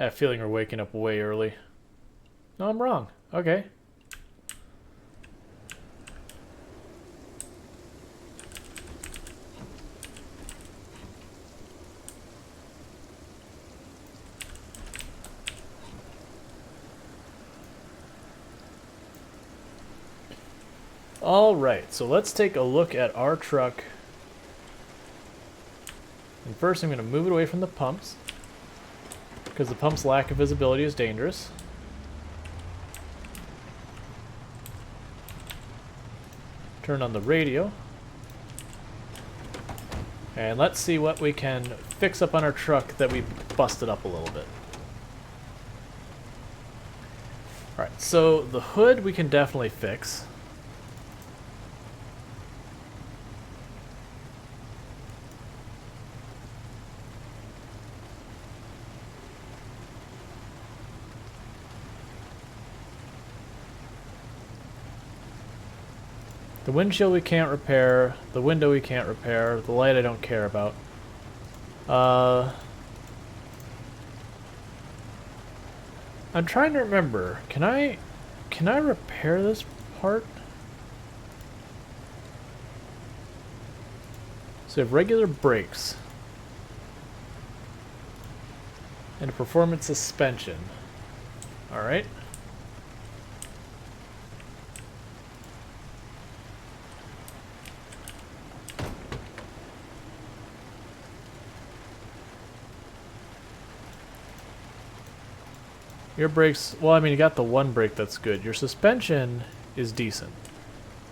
I have a feeling we're waking up way early. No, I'm wrong. Okay. Alright, so let's take a look at our truck. And first I'm going to move it away from the pumps, because the pump's lack of visibility is dangerous. Turn on the radio. And let's see what we can fix up on our truck that we busted up a little bit. Alright, so the hood we can definitely fix. The windshield we can't repair, the window we can't repair, the light I don't care about. I'm trying to remember, can I repair this part? So we have regular brakes. And a performance suspension. Alright. Your brakes, well, I mean, you got the one brake that's good. Your suspension is decent.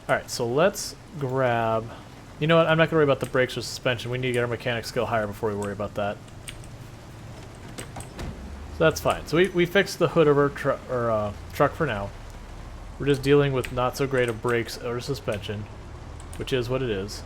Alright, so let's grab... You know what, I'm not going to worry about the brakes or suspension. We need to get our mechanic skill higher before we worry about that. So that's fine. So we fixed the hood of our truck for now. We're just dealing with not so great of brakes or suspension, which is what it is.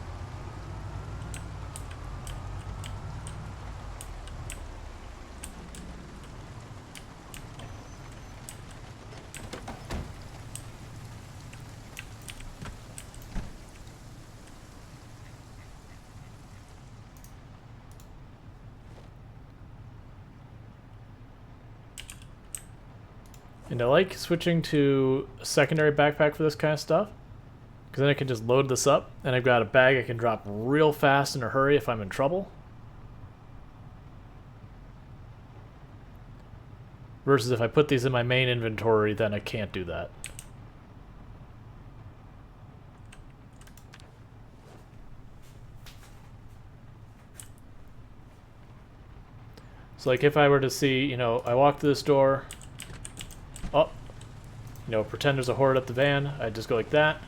And I like switching to a secondary backpack for this kind of stuff, because then I can just load this up, and I've got a bag I can drop real fast in a hurry if I'm in trouble. Versus if I put these in my main inventory, then I can't do that. So like if I were to see, you know, I walk through this door, oh, you know, pretend there's a horde at the van, I just go like that.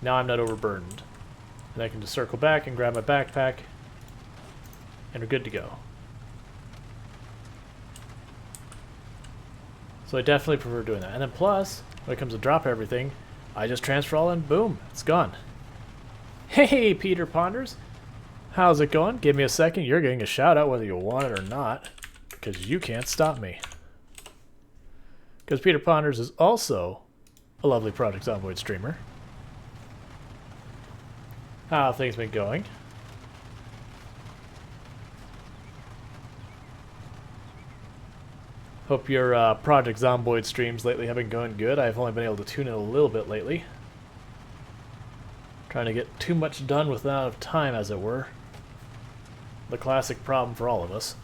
Now I'm not overburdened. And I can just circle back and grab my backpack, and we're good to go. So I definitely prefer doing that. And then plus, when it comes to drop everything, I just transfer all in, boom, it's gone. Hey, Peter Ponders! How's it going? Give me a second, you're getting a shout out whether you want it or not, because you can't stop me. Because Peter Ponders is also a lovely Project Zomboid streamer. How have things been going? Hope your Project Zomboid streams lately have been going good. I've only been able to tune in a little bit lately. Trying to get too much done without enough time, as it were. The classic problem for all of us.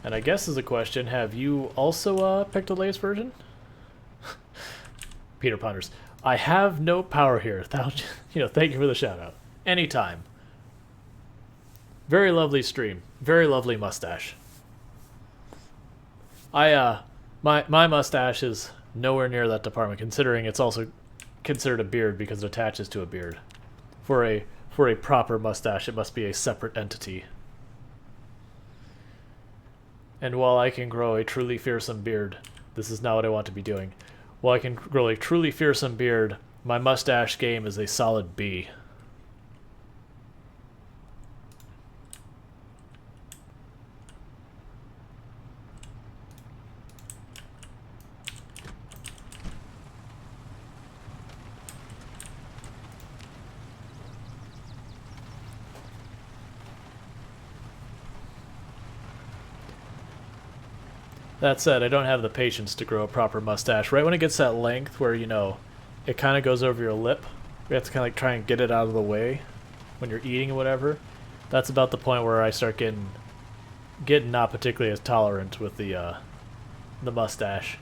And I guess as a question, have you also picked the latest version? Peter Ponders. I have no power here. You know, thank you for the shout out. Anytime. Very lovely stream. Very lovely mustache. My mustache is nowhere near that department, considering it's also considered a beard because it attaches to a beard. For a proper mustache, it must be a separate entity. And while I can grow a truly fearsome beard, this is not what I want to be doing. While I can grow a truly fearsome beard, my mustache game is a solid B. That said, I don't have the patience to grow a proper mustache. Right when it gets that length where, you know, it kind of goes over your lip, you have to kind of like try and get it out of the way when you're eating or whatever. That's about the point where I start getting not particularly as tolerant with the mustache.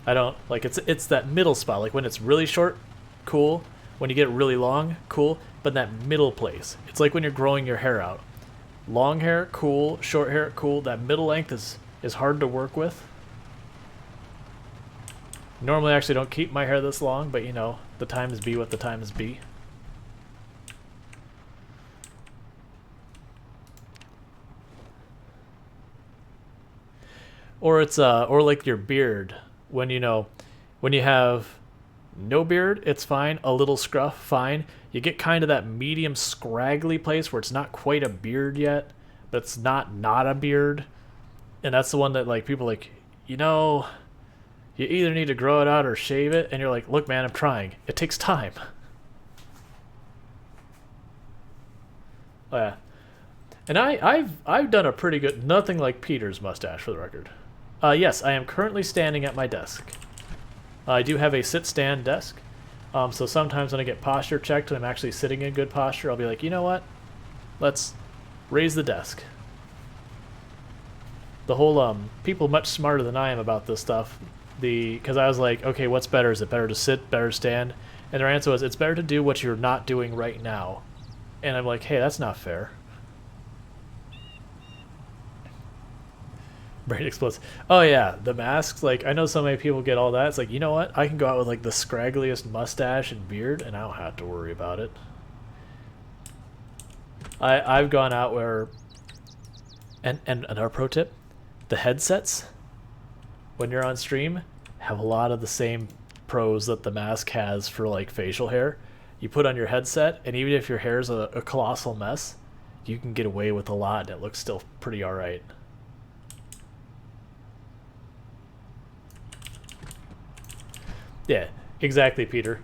I don't like it's that middle spot. Like when it's really short, cool. When you get really long, cool. But that middle place, it's like when you're growing your hair out. Long hair, cool. Short hair, cool. That middle length is hard to work with. Normally, I actually don't keep my hair this long, but you know, the times be what the times be. Or it's or like your beard. When you know, when you have no beard, it's fine. A little scruff, fine. You get kind of that medium scraggly place where it's not quite a beard yet, but it's not a beard. And that's the one that like people like, you know, you either need to grow it out or shave it. And you're like, look, man, I'm trying. It takes time. Oh, yeah. And I've done a pretty good, nothing like Peter's mustache for the record. Yes, I am currently standing at my desk. I do have a sit-stand desk, so sometimes when I get posture checked and I'm actually sitting in good posture, I'll be like, you know what? Let's raise the desk. The whole, people much smarter than I am about this stuff, because I was like, okay, what's better? Is it better to sit, better to stand? And their answer was, it's better to do what you're not doing right now. And I'm like, hey, that's not fair. Brain explodes. Oh yeah, the masks. Like I know so many people get all that. It's like, you know what? I can go out with like the scraggliest mustache and beard, and I don't have to worry about it. I've gone out where, and another pro tip, the headsets when you're on stream have a lot of the same pros that the mask has for like facial hair. You put on your headset, and even if your hair's a colossal mess, you can get away with a lot, and it looks still pretty alright. Yeah, exactly, Peter.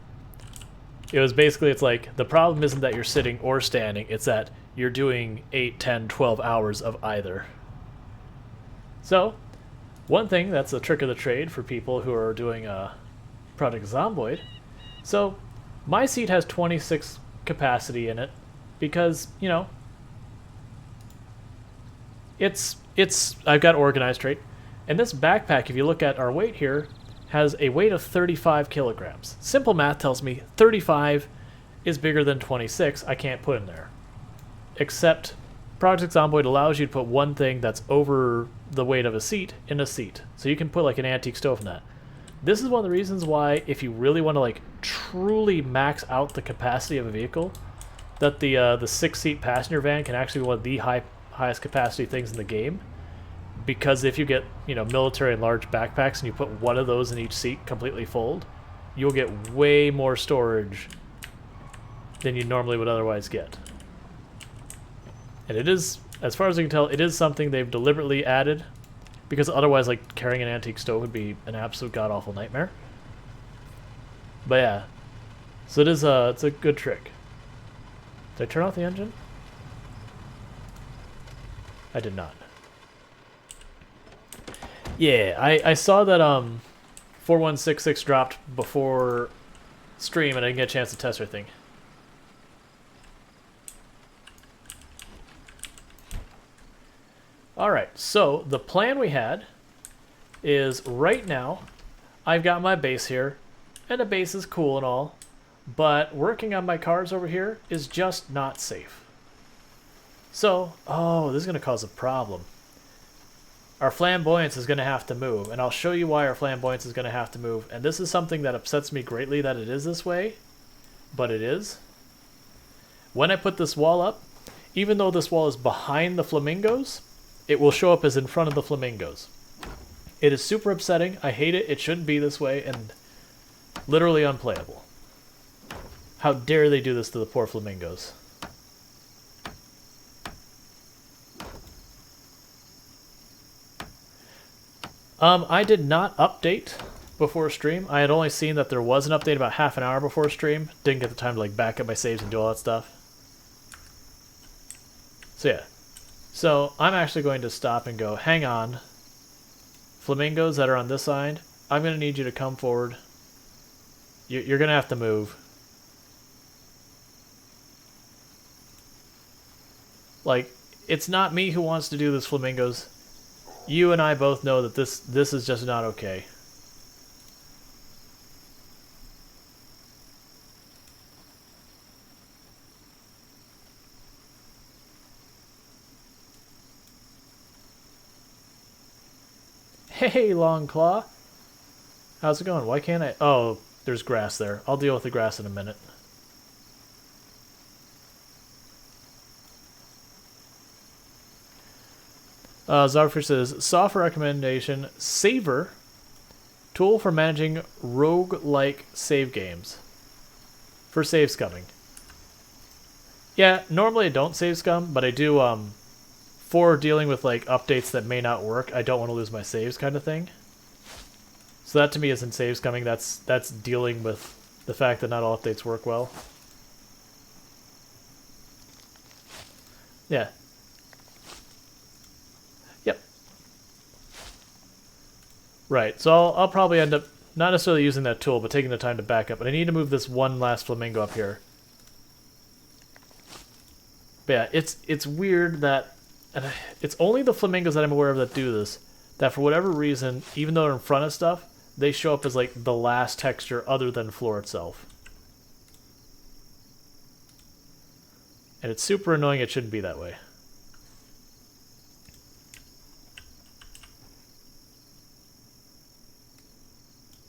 It was basically, it's like, the problem isn't that you're sitting or standing, it's that you're doing 8, 10, 12 hours of either. So, one thing that's a trick of the trade for people who are doing Project Zomboid. So, my seat has 26 capacity in it because, you know, I've got organized trait. And this backpack, if you look at our weight here, has a weight of 35 kilograms. Simple math tells me 35 is bigger than 26. I can't put in there. Except Project Zomboid allows you to put one thing that's over the weight of a seat in a seat. So you can put like an antique stove in that. This is one of the reasons why, if you really want to like truly max out the capacity of a vehicle, that the 6-seat passenger van can actually be one of the highest capacity things in the game. Because if you get, you know, military and large backpacks and you put one of those in each seat completely fold, you'll get way more storage than you normally would otherwise get. And it is, as far as I can tell, it is something they've deliberately added, because otherwise, like, carrying an antique stove would be an absolute god-awful nightmare. But yeah, so it's a good trick. Did I turn off the engine? I did not. Yeah, I saw that 4166 dropped before stream and I didn't get a chance to test everything. Alright, so the plan we had is right now I've got my base here, and the base is cool and all, but working on my cars over here is just not safe. So, oh, this is going to cause a problem. Our flamboyance is going to have to move, and I'll show you why our flamboyance is going to have to move. And this is something that upsets me greatly that it is this way, but it is. When I put this wall up, even though this wall is behind the flamingos, it will show up as in front of the flamingos. It is super upsetting. I hate it. It shouldn't be this way, and literally unplayable. How dare they do this to the poor flamingos? I did not update before stream. I had only seen that there was an update about half an hour before stream. Didn't get the time to like back up my saves and do all that stuff. So yeah. So I'm actually going to stop and go, hang on. flamingos that are on this side, I'm going to need you to come forward. You're going to have to move. Like, it's not me who wants to do this, flamingos. You and I both know that this is just not okay. Hey, Longclaw. How's it going? Why can't I... Oh, there's grass there. I'll deal with the grass in a minute. Zarfish says, software recommendation, Saver, tool for managing rogue-like save games. For save scumming. Yeah, normally I don't save scum, but I do, for dealing with like updates that may not work, I don't want to lose my saves kind of thing. So that to me isn't save scumming, that's dealing with the fact that not all updates work well. Yeah. Yep. Right, so I'll probably end up not necessarily using that tool, but taking the time to back up. But I need to move this one last flamingo up here. But yeah, it's weird that... And it's only the flamingos that I'm aware of that do this, that for whatever reason, even though they're in front of stuff, they show up as like the last texture other than floor itself. And it's super annoying, it shouldn't be that way.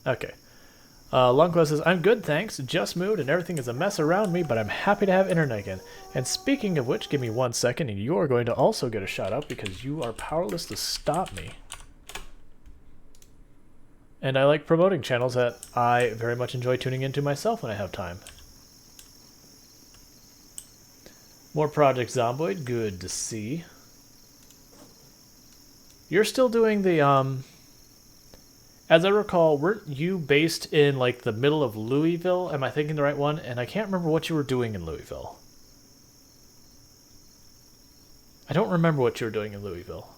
Okay. Longclaw says, I'm good, thanks. Just moved and everything is a mess around me, but I'm happy to have internet again. And speaking of which, give me 1 second and you are going to also get a shout out because you are powerless to stop me. And I like promoting channels that I very much enjoy tuning into myself when I have time. More Project Zomboid, good to see. You're still doing the, as I recall, weren't you based in, like, the middle of Louisville? Am I thinking the right one? And I can't remember what you were doing in Louisville. I don't remember what you were doing in Louisville.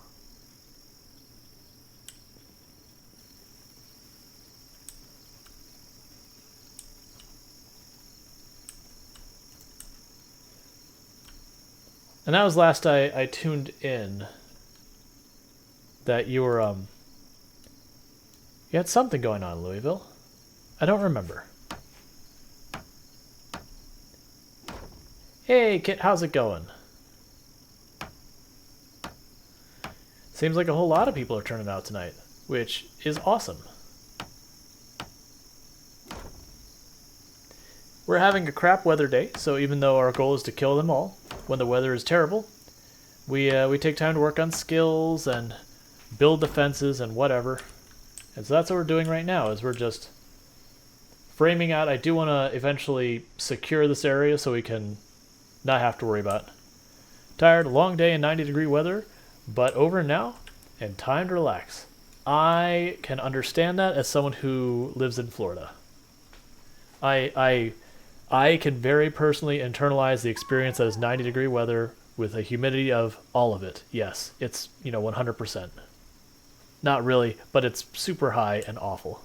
And that was last I tuned in. That you were, you had something going on in Louisville. I don't remember. Hey, Kit, how's it going? Seems like a whole lot of people are turning out tonight, which is awesome. We're having a crap weather day, so even though our goal is to kill them all, when the weather is terrible, we take time to work on skills and build defenses and whatever. And so that's what we're doing right now, is we're just framing out. I do want to eventually secure this area so we can not have to worry about it. Tired, long day and 90-degree weather, but over now, and time to relax. I can understand that as someone who lives in Florida. I can very personally internalize the experience that is 90-degree weather with a humidity of all of it. Yes, it's, 100%. Not really, but it's super high and awful.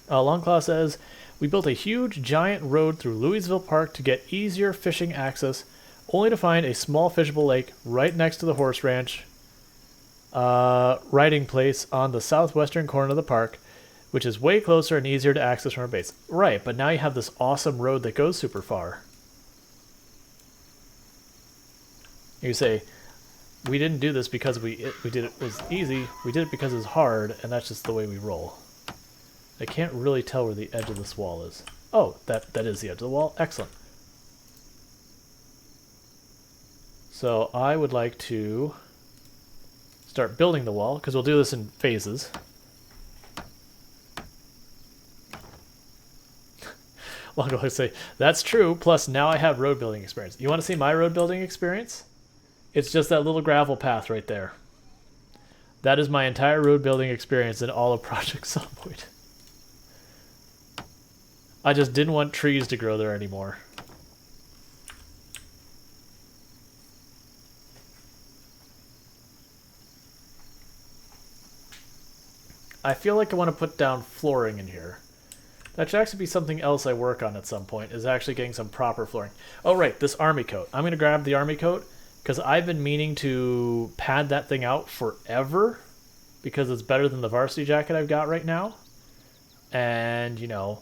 Longclaw says, we built a huge, giant road through Louisville Park to get easier fishing access, only to find a small fishable lake right next to the horse ranch riding place on the southwestern corner of the park, which is way closer and easier to access from our base. Right, but now you have this awesome road that goes super far. You say, we didn't do this because we did it was easy, we did it because it was hard, and that's just the way we roll. I can't really tell where the edge of this wall is. Oh, that is the edge of the wall. Excellent. So I would like to start building the wall, because we'll do this in phases. Longo would say, that's true, plus now I have road building experience. You want to see my road building experience? It's just that little gravel path right there. That is my entire road building experience in all of Project Zomboid. I just didn't want trees to grow there anymore. I feel like I want to put down flooring in here. That should actually be something else I work on at some point, is actually getting some proper flooring. Oh, right, this army coat. I'm going to grab the army coat because I've been meaning to pad that thing out forever because it's better than the varsity jacket I've got right now. And, you know,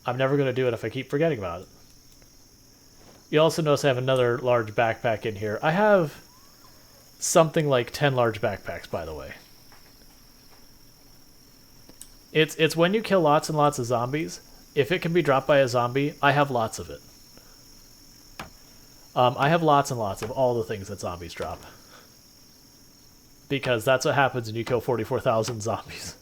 I'm never going to do it if I keep forgetting about it. You also notice I have another large backpack in here. I have something like 10 large backpacks, by the way. It's when you kill lots and lots of zombies. If it can be dropped by a zombie, I have lots of it. I have lots and lots of all the things that zombies drop. Because that's what happens when you kill 44,000 zombies.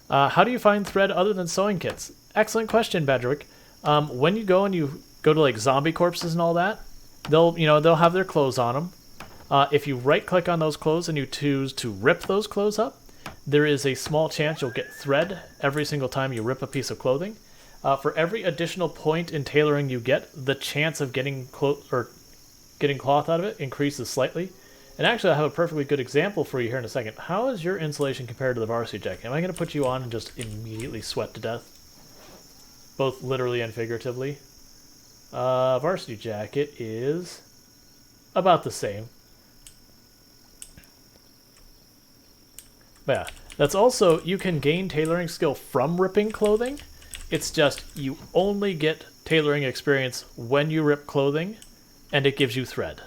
How do you find thread other than sewing kits? Excellent question, Bedrick. When you go to like zombie corpses and all that, they'll have their clothes on them. If you right click on those clothes and you choose to rip those clothes up, there is a small chance you'll get thread every single time you rip a piece of clothing. For every additional point in tailoring you get, the chance of getting cloth out of it increases slightly. And actually, I have a perfectly good example for you here in a second. How is your insulation compared to the varsity jacket? Am I going to put you on and just immediately sweat to death? Both literally and figuratively. Varsity jacket is about the same. But yeah, that's also, you can gain tailoring skill from ripping clothing. It's just, you only get tailoring experience when you rip clothing, and it gives you thread.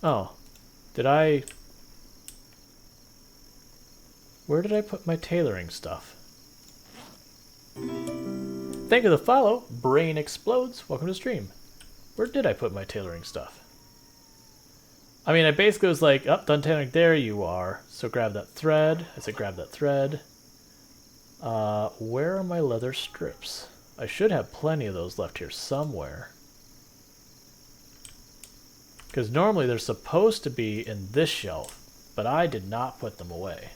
Oh, where did I put my tailoring stuff? Thank you for the follow, Brain Explodes. Welcome to the stream. Where did I put my tailoring stuff? I mean, I basically was like, oh, done tailoring, there you are. So grab that thread. I said grab that thread. Where are my leather strips? I should have plenty of those left here somewhere. Because normally they're supposed to be in this shelf, but I did not put them away.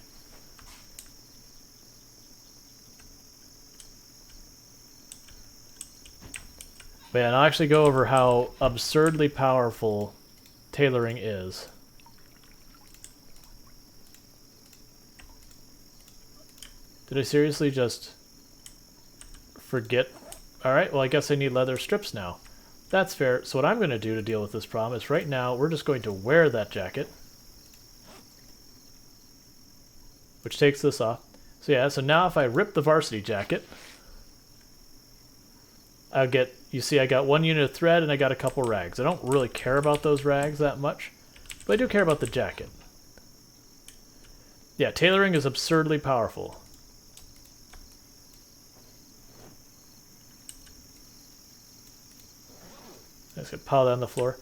But yeah, and I'll actually go over how absurdly powerful tailoring is. Did I seriously just forget? Alright, well I guess I need leather strips now. That's fair. So what I'm going to do to deal with this problem is right now we're just going to wear that jacket. Which takes this off. So yeah, so now if I rip the varsity jacket, I'll get, you see I got 1 unit of thread and I got a couple rags. I don't really care about those rags that much, but I do care about the jacket. Yeah, tailoring is absurdly powerful. I just gonna pile that on the floor.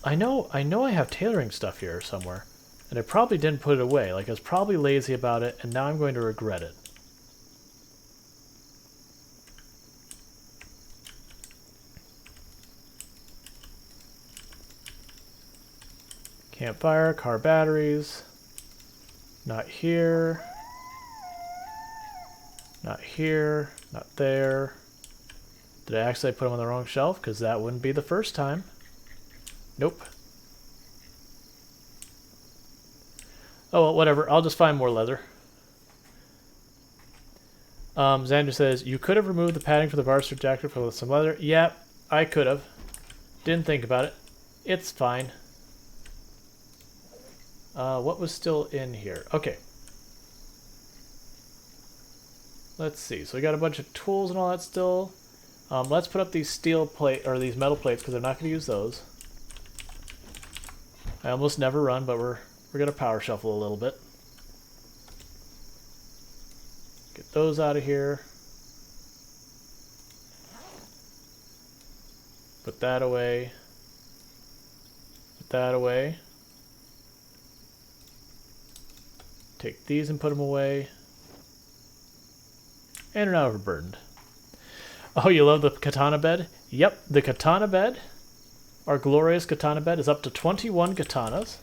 I know I have tailoring stuff here somewhere, and I probably didn't put it away. Like I was probably lazy about it, and now I'm going to regret it. Campfire, car batteries. Not here. Not here. Not there. Did I actually put them on the wrong shelf? Because that wouldn't be the first time. Nope. Oh, well, whatever. I'll just find more leather. Xander says, you could have removed the padding for the varsity jacket for some leather. Yeah, I could have. Didn't think about it. It's fine. What was still in here? Okay. Let's see. So we got a bunch of tools and all that still. Let's put up these steel plate or these metal plates because I'm not going to use those. I almost never run, but we're gonna power shuffle a little bit. Get those out of here. Put that away. Put that away. Take these and put them away. And are now overburdened. Oh, you love the katana bed? Yep, the katana bed, our glorious katana bed, is up to 21 katanas.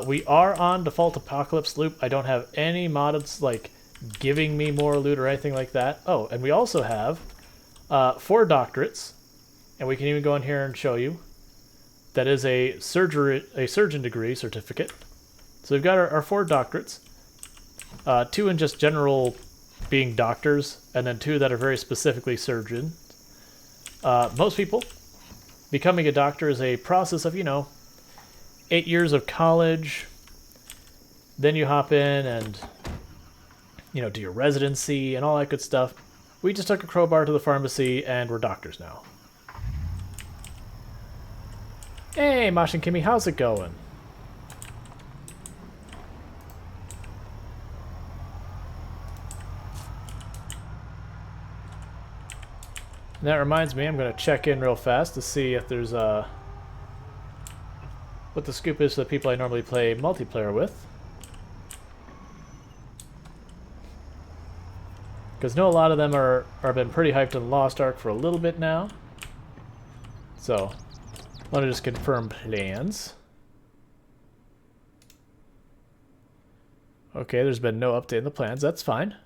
We are on default apocalypse loop. I don't have any mods like giving me more loot or anything like that. Oh, and we also have 4 doctorates, and we can even go in here and show you. that is a surgeon degree certificate. So we've got our 4 doctorates, 2 in just general being doctors, and then 2 that are very specifically surgeon. Most people, becoming a doctor is a process of, 8 years of college. Then you hop in and, do your residency and all that good stuff. We just took a crowbar to the pharmacy and we're doctors now. Hey, Mosh and Kimmy, how's it going? And that reminds me, I'm going to check in real fast to see if there's what the scoop is for the people I normally play multiplayer with. Because I know a lot of them are been pretty hyped on Lost Ark for a little bit now. So, want to just confirm plans. Okay, there's been no update in the plans. That's fine.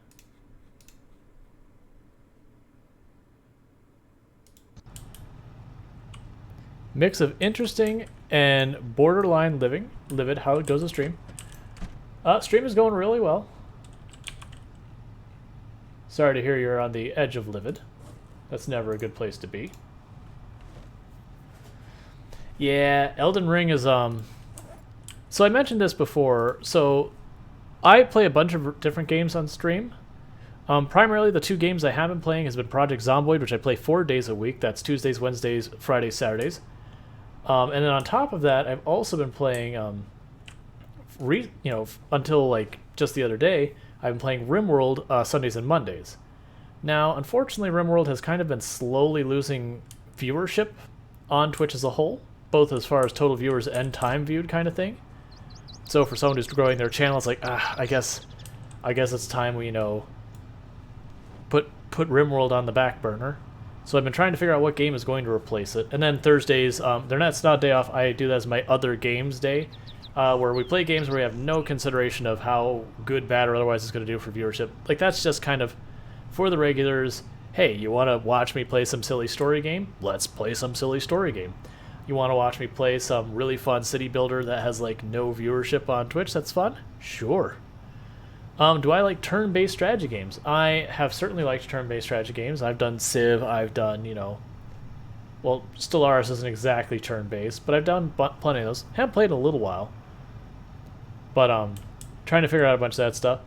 Mix of interesting and borderline livid. How it goes to stream. Stream is going really well. Sorry to hear you're on the edge of livid. That's never a good place to be. Yeah, Elden Ring is so I mentioned this before. So I play a bunch of different games on stream. Primarily the 2 games I have been playing has been Project Zomboid, which I play 4 days a week. That's Tuesdays, Wednesdays, Fridays, Saturdays. And then on top of that, I've also been playing until like just the other day, I've been playing RimWorld Sundays and Mondays. Now, unfortunately, RimWorld has kind of been slowly losing viewership on Twitch as a whole, both as far as total viewers and time viewed kind of thing. So for someone who's growing their channel, it's like, I guess it's time we, put RimWorld on the back burner. So I've been trying to figure out what game is going to replace it. And then Thursdays, it's not a day off. I do that as my other games day, where we play games where we have no consideration of how good, bad, or otherwise it's going to do for viewership. Like, that's just kind of for the regulars. Hey, you want to watch me play some silly story game? Let's play some silly story game. You want to watch me play some really fun city builder that has, like, no viewership on Twitch? That's fun? Sure. Do I like turn-based strategy games? I have certainly liked turn-based strategy games. I've done Civ, I've done, well, Stellaris isn't exactly turn-based, but I've done plenty of those. Haven't played in a little while. But, trying to figure out a bunch of that stuff.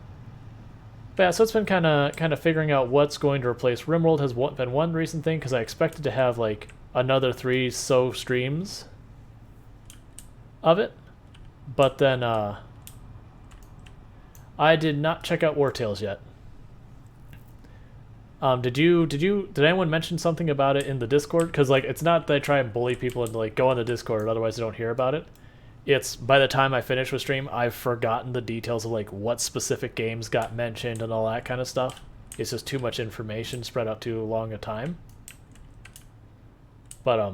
But yeah, so it's been kind of figuring out what's going to replace RimWorld has been one recent thing, because I expected to have, like, another 3 streams of it. But then, I did not check out War Tales yet. Did anyone mention something about it in the Discord? Because, like, it's not that I try and bully people into, like, go on the Discord, otherwise they don't hear about it. It's, by the time I finish with stream, I've forgotten the details of, like, what specific games got mentioned and all that kind of stuff. It's just too much information spread out too long a time. But,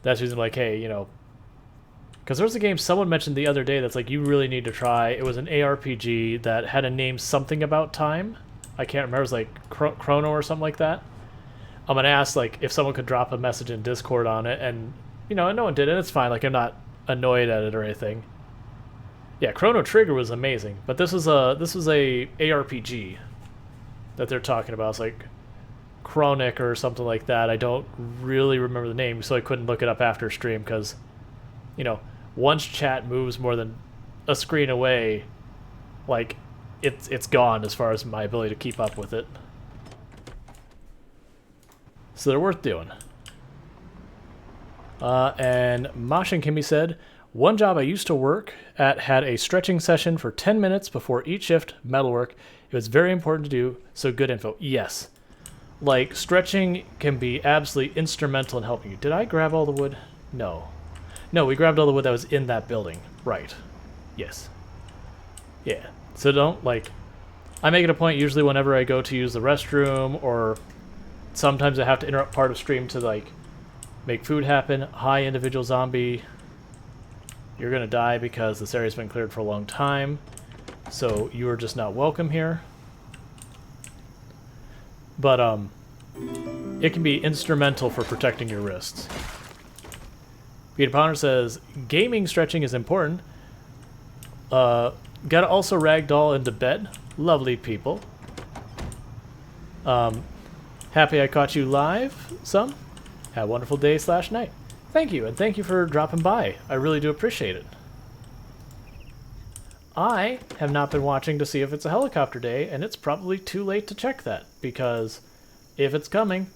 that's the reason, like, hey, because there was a game someone mentioned the other day that's like, you really need to try. It was an ARPG that had a name something about time. I can't remember. It was like Chrono or something like that. I'm going to ask, like, if someone could drop a message in Discord on it. And, no one did. And it's fine. Like, I'm not annoyed at it or anything. Yeah, Chrono Trigger was amazing. But this was a ARPG that they're talking about. It's like Chronic or something like that. I don't really remember the name, so I couldn't look it up after stream because, once chat moves more than a screen away, like, it's gone as far as my ability to keep up with it. So they're worth doing. And Mashin Kimmy said, one job I used to work at had a stretching session for 10 minutes before each shift, metalwork. It was very important to do, so good info. Yes. Like, stretching can be absolutely instrumental in helping you. Did I grab all the wood? No. No, we grabbed all the wood that was in that building. Right. Yes. Yeah. So don't, like... I make it a point usually whenever I go to use the restroom, or sometimes I have to interrupt part of stream to, like, make food happen. Hi, individual zombie. You're gonna die because this area's been cleared for a long time. So you are just not welcome here. But, it can be instrumental for protecting your wrists. Peter Ponder says, gaming stretching is important. Gotta also ragdoll into bed. Lovely people. Happy I caught you live, some. Have a wonderful day / night. Thank you, and thank you for dropping by. I really do appreciate it. I have not been watching to see if it's a helicopter day, and it's probably too late to check that, because if it's coming,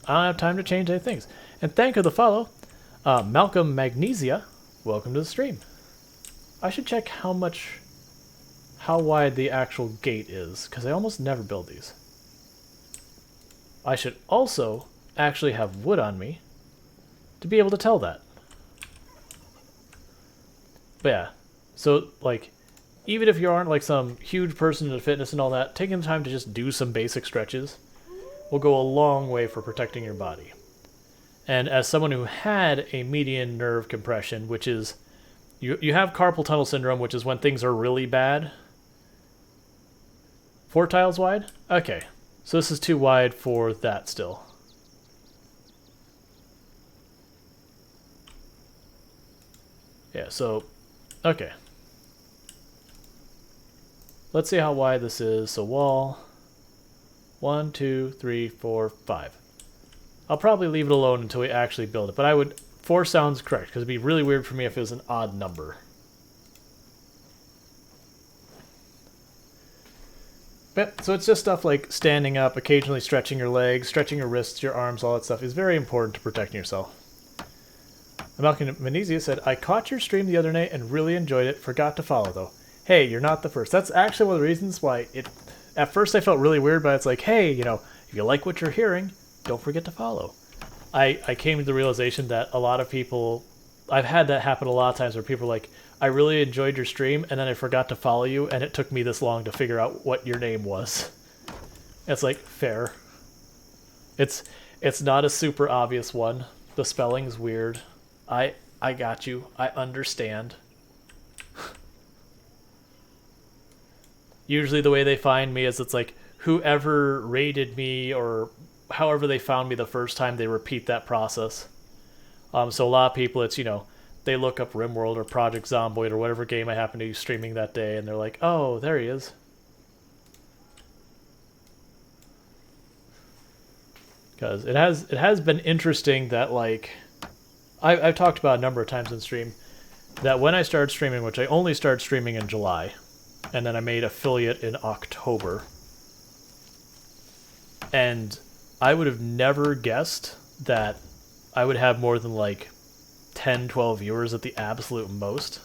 I don't have time to change any things. And thank you for the follow. Malcolm Magnesia, welcome to the stream. I should check how wide the actual gate is, because I almost never build these. I should also actually have wood on me to be able to tell that. But yeah, so like, even if you aren't like some huge person into fitness and all that, taking the time to just do some basic stretches will go a long way for protecting your body. And as someone who had a median nerve compression, which is, you have carpal tunnel syndrome, which is when things are really bad. 4 tiles wide? Okay. So this is too wide for that still. Yeah, so, okay. Let's see how wide this is. So wall, 1, 2, 3, 4, 5. I'll probably leave it alone until we actually build it, but I would, 4 sounds correct, because it'd be really weird for me if it was an odd number. But, so it's just stuff like standing up, occasionally stretching your legs, stretching your wrists, your arms, all that stuff is very important to protecting yourself. Malcolm Menezia said, I caught your stream the other night and really enjoyed it. Forgot to follow, though. Hey, you're not the first. That's actually one of the reasons why it... At first I felt really weird, but it's like, hey, you know, if you like what you're hearing, don't forget to follow. I came to the realization that a lot of people... I've had that happen a lot of times where people are like, I really enjoyed your stream, and then I forgot to follow you, and it took me this long to figure out what your name was. It's like, fair. It's not a super obvious one. The spelling's weird. I got you. I understand. Usually the way they find me is it's like, whoever rated me or however they found me the first time, they repeat that process. So a lot of people, it's, you know, they look up RimWorld or Project Zomboid or whatever game I happen to be streaming that day, and they're like, oh, there he is. Because it has been interesting that, like, I've talked about a number of times in stream, that when I started streaming, which I only started streaming in July, and then I made affiliate in October, and I would have never guessed that I would have more than like 10, 12 viewers at the absolute most.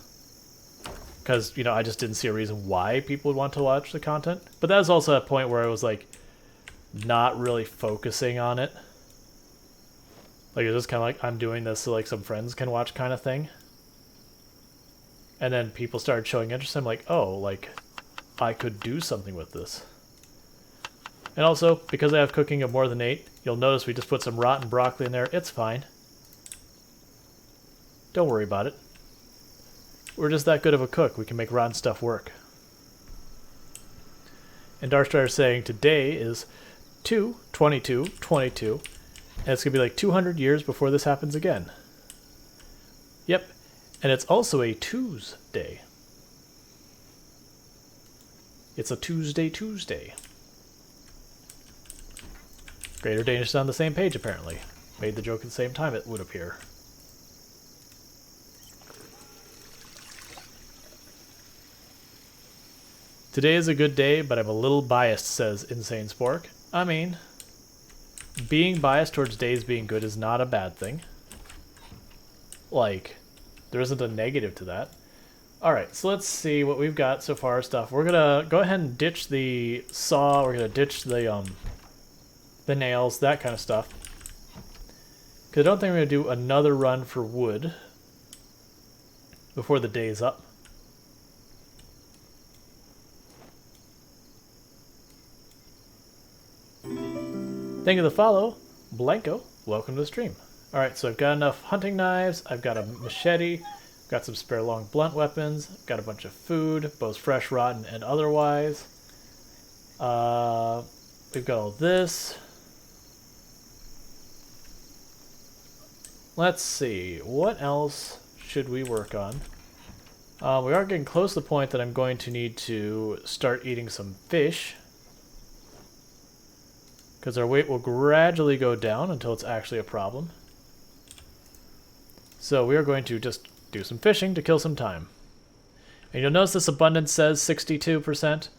Because, you know, I just didn't see a reason why people would want to watch the content. But that was also a point where I was like, not really focusing on it. Like, it was just kind of like, I'm doing this so like some friends can watch kind of thing. And then people started showing interest. I'm like, oh, like, I could do something with this. And also, because I have cooking of more than 8, you'll notice we just put some rotten broccoli in there. It's fine. Don't worry about it. We're just that good of a cook. We can make rotten stuff work. And Darkstrider is saying today is 2/22/22, and it's going to be like 200 years before this happens again. Yep. And it's also a Tuesday. It's a Tuesday. Greater Danish is on the same page, apparently. Made the joke at the same time, it would appear. Today is a good day, but I'm a little biased, says Insane Spork. I mean, being biased towards days being good is not a bad thing. Like, there isn't a negative to that. Alright, so let's see what we've got so far stuff. We're gonna go ahead and ditch the saw, we're gonna ditch the nails, that kind of stuff. Because I don't think we're gonna do another run for wood before the day's up. Thank you for the follow, Blanco. Welcome to the stream. Alright, so I've got enough hunting knives, I've got a machete, got some spare long blunt weapons, got a bunch of food, both fresh, rotten, and otherwise. We've got all this. Let's see. What else should we work on? We are getting close to the point that I'm going to need to start eating some fish. Because our weight will gradually go down until it's actually a problem. So we are going to just do some fishing to kill some time. And you'll notice this abundance says 62%.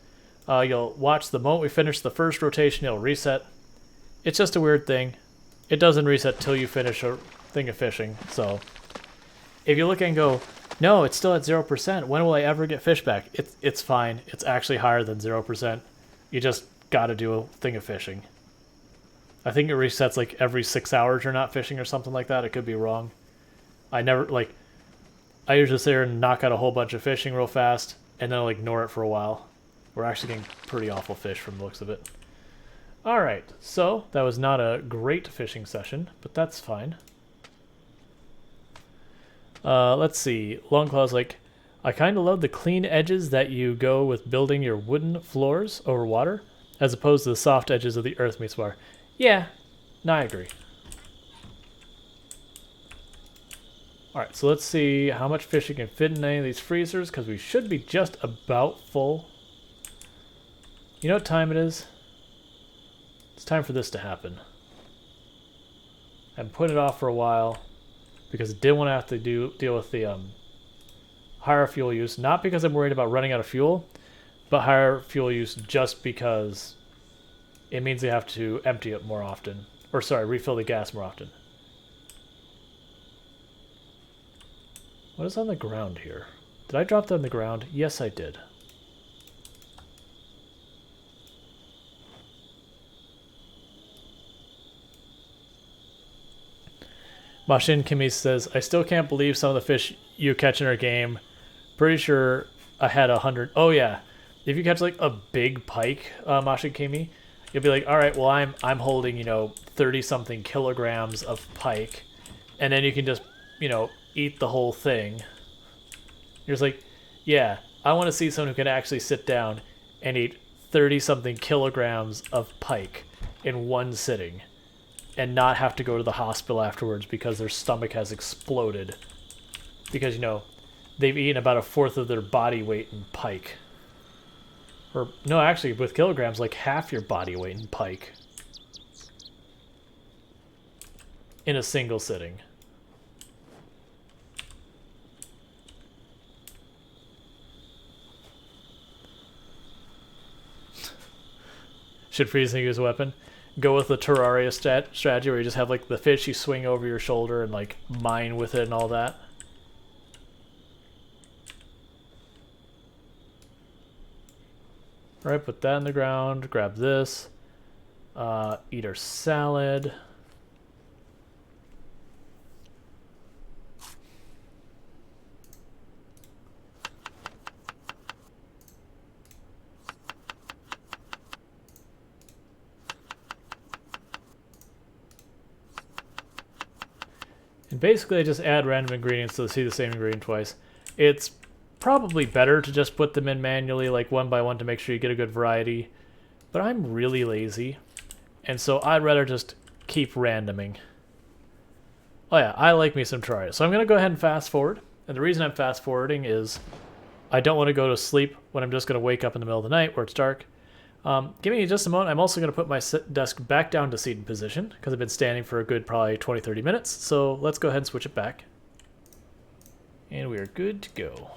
You'll watch the moment we finish the first rotation, it'll reset. It's just a weird thing. It doesn't reset till you finish a thing of fishing. So if you look and go, no, it's still at 0%. When will I ever get fish back? It's fine. It's actually higher than 0%. You just gotta do a thing of fishing. I think it resets like every 6 hours you're not fishing or something like that. It could be wrong. I usually sit here and knock out a whole bunch of fishing real fast, and then I'll ignore it for a while. We're actually getting pretty awful fish from the looks of it. Alright, so that was not a great fishing session, but that's fine. Let's see. Longclaw's like, I kind of love the clean edges that you go with building your wooden floors over water, as opposed to the soft edges of the earth meets water. Yeah, no, I agree. Alright, so let's see how much fish you can fit in any of these freezers, because we should be just about full. You know what time it is? It's time for this to happen. I'm putting it off for a while, because I didn't want to have to deal with the higher fuel use. Not because I'm worried about running out of fuel, but higher fuel use just because it means they have to empty it more often. Or sorry, refill the gas more often. What is on the ground here? Did I drop that on the ground? Yes, I did. Mashin Kimi says, I still can't believe some of the fish you catch in our game. Pretty sure I had 100. Oh yeah, if you catch like a big pike, Mashin Kimi, you'll be like, all right, well I'm holding 30 something kilograms of pike, and then you can just eat the whole thing. You're just like, yeah, I want to see someone who can actually sit down and eat 30 something kilograms of pike in one sitting and not have to go to the hospital afterwards because their stomach has exploded because they've eaten about 1/4 of their body weight in pike. Or no, actually with kilograms, like half your body weight in pike in a single sitting. Should freezing use a weapon? Go with the Terraria strategy where you just have like the fish you swing over your shoulder and like mine with it and all that. Alright, put that in the ground, grab this, eat our salad. And basically I just add random ingredients to see the same ingredient twice. It's probably better to just put them in manually, like one by one, to make sure you get a good variety. But I'm really lazy, and so I'd rather just keep randoming. Oh yeah, I like me some Terraria. So I'm going to go ahead and fast forward. And the reason I'm fast forwarding is I don't want to go to sleep when I'm just going to wake up in the middle of the night where it's dark. Give me just a moment. I'm also going to put my desk back down to seated position because I've been standing for a good probably 20-30 minutes. So let's go ahead and switch it back. And we are good to go.